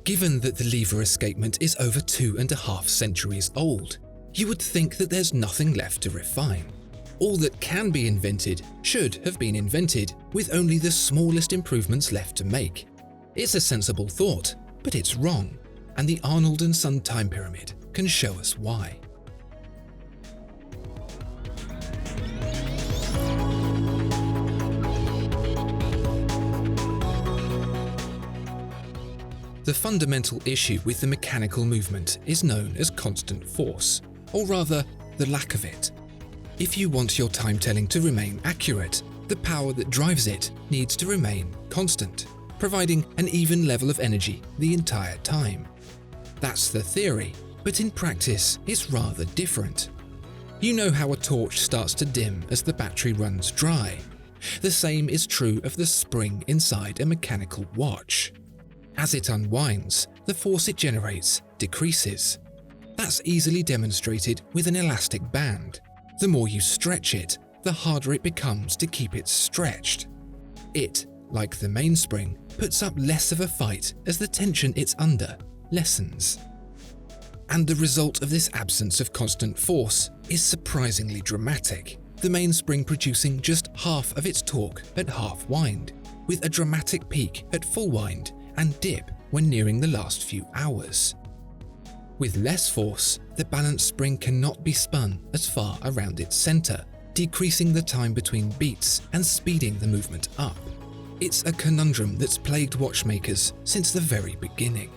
Given that the lever escapement is over 2.5 centuries old, you would think that there's nothing left to refine. All that can be invented should have been invented with only the smallest improvements left to make. It's a sensible thought, but it's wrong, and the Arnold and Son Time Pyramid can show us why. The fundamental issue with the mechanical movement is known as constant force, or rather, the lack of it. If you want your time telling to remain accurate, the power that drives it needs to remain constant, providing an even level of energy the entire time. That's the theory, but in practice, it's rather different. You know how a torch starts to dim as the battery runs dry. The same is true of the spring inside a mechanical watch. As it unwinds, the force it generates decreases. That's easily demonstrated with an elastic band. The more you stretch it, the harder it becomes to keep it stretched. It, like the mainspring, puts up less of a fight as the tension it's under lessens. And the result of this absence of constant force is surprisingly dramatic, the mainspring producing just half of its torque at half wind, with a dramatic peak at full wind and dip when nearing the last few hours. With less force, the balance spring cannot be spun as far around its center, decreasing the time between beats and speeding the movement up. It's a conundrum that's plagued watchmakers since the very beginning.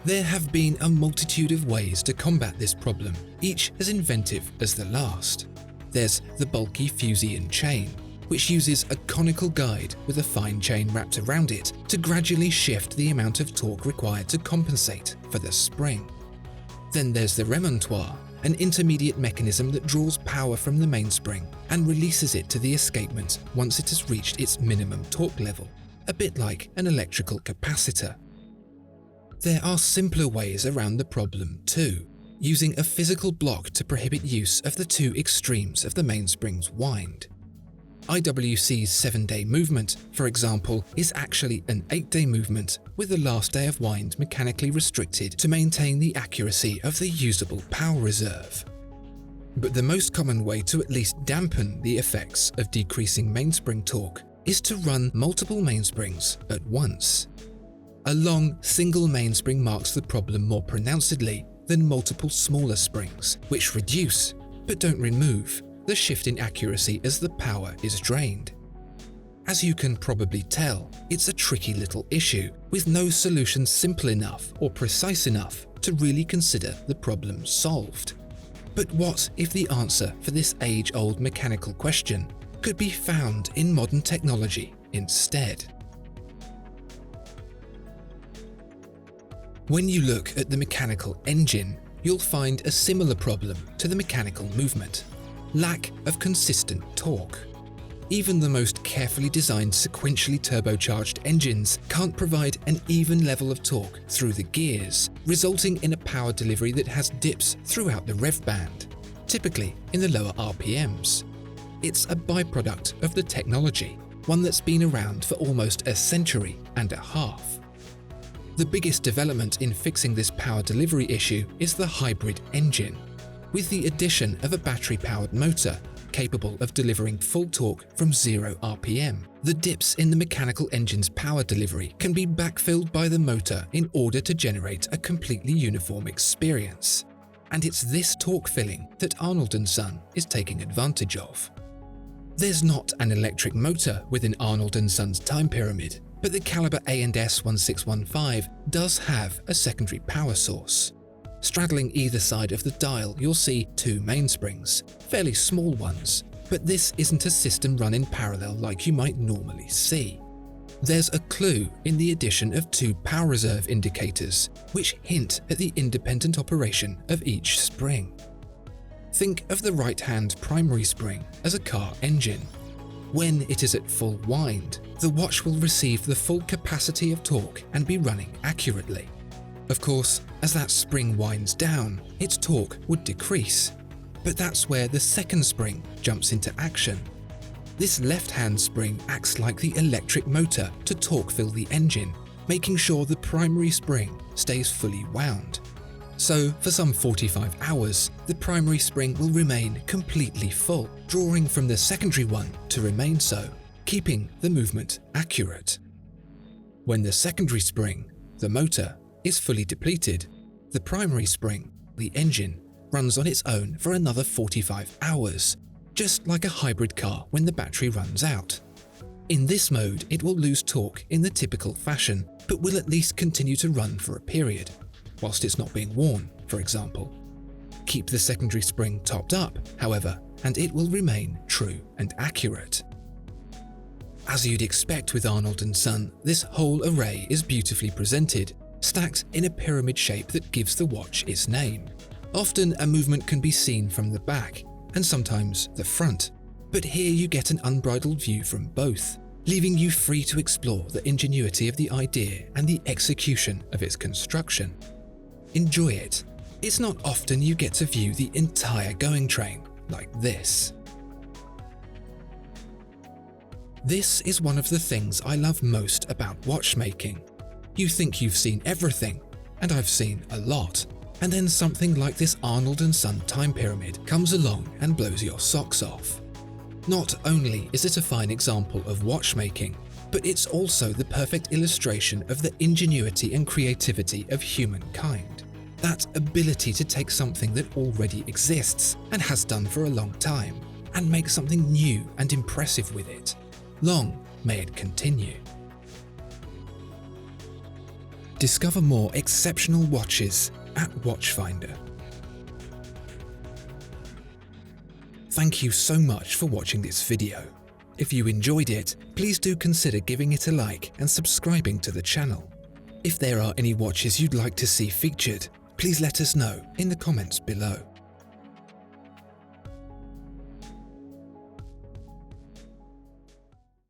There have been a multitude of ways to combat this problem, each as inventive as the last. There's the bulky Fusian chain, which uses a conical guide with a fine chain wrapped around it to gradually shift the amount of torque required to compensate for the spring. Then there's the remontoire, an intermediate mechanism that draws power from the mainspring and releases it to the escapement once it has reached its minimum torque level, a bit like an electrical capacitor. There are simpler ways around the problem too, using a physical block to prohibit use of the two extremes of the mainspring's wind. IWC's 7-day movement, for example, is actually an 8-day movement with the last day of wind mechanically restricted to maintain the accuracy of the usable power reserve. But the most common way to at least dampen the effects of decreasing mainspring torque is to run multiple mainsprings at once. A long, single mainspring marks the problem more pronouncedly than multiple smaller springs, which reduce, but don't remove, the shift in accuracy as the power is drained. As you can probably tell, it's a tricky little issue, with no solution simple enough or precise enough to really consider the problem solved. But what if the answer for this age-old mechanical question could be found in modern technology instead? When you look at the mechanical engine, you'll find a similar problem to the mechanical movement: lack of consistent torque. Even the most carefully designed sequentially turbocharged engines can't provide an even level of torque through the gears, resulting in a power delivery that has dips throughout the rev band, typically in the lower RPMs. It's a byproduct of the technology, one that's been around for almost a century and a half. The biggest development in fixing this power delivery issue is the hybrid engine. With the addition of a battery-powered motor capable of delivering full torque from 0 RPM, the dips in the mechanical engine's power delivery can be backfilled by the motor in order to generate a completely uniform experience. And it's this torque filling that Arnold and Son is taking advantage of. There's not an electric motor within Arnold and Son's Time Pyramid, but the caliber A&S 1615 does have a secondary power source. Straddling either side of the dial, you'll see two mainsprings, fairly small ones, but this isn't a system run in parallel like you might normally see. There's a clue in the addition of two power reserve indicators, which hint at the independent operation of each spring. Think of the right-hand primary spring as a car engine. When it is at full wind, the watch will receive the full capacity of torque and be running accurately. Of course, as that spring winds down, its torque would decrease. But that's where the second spring jumps into action. This left-hand spring acts like the electric motor to torque fill the engine, making sure the primary spring stays fully wound. So, for some 45 hours, the primary spring will remain completely full, drawing from the secondary one to remain so, keeping the movement accurate. When the secondary spring, the motor, is fully depleted, the primary spring, the engine, runs on its own for another 45 hours, just like a hybrid car when the battery runs out. In this mode, it will lose torque in the typical fashion, but will at least continue to run for a period, whilst it's not being worn, for example. Keep the secondary spring topped up, however, and it will remain true and accurate. As you'd expect with Arnold and Son, this whole array is beautifully presented, stacked in a pyramid shape that gives the watch its name. Often a movement can be seen from the back, and sometimes the front, but here you get an unbridled view from both, leaving you free to explore the ingenuity of the idea and the execution of its construction. Enjoy it. It's not often you get to view the entire going train like this. This is one of the things I love most about watchmaking. You think you've seen everything, and I've seen a lot, and then something like this Arnold and Son Time Pyramid comes along and blows your socks off. Not only is it a fine example of watchmaking, but it's also the perfect illustration of the ingenuity and creativity of humankind. That ability to take something that already exists and has done for a long time, and make something new and impressive with it. Long may it continue. Discover more exceptional watches at Watchfinder. Thank you so much for watching this video. If you enjoyed it, please do consider giving it a like and subscribing to the channel. If there are any watches you'd like to see featured, please let us know in the comments below.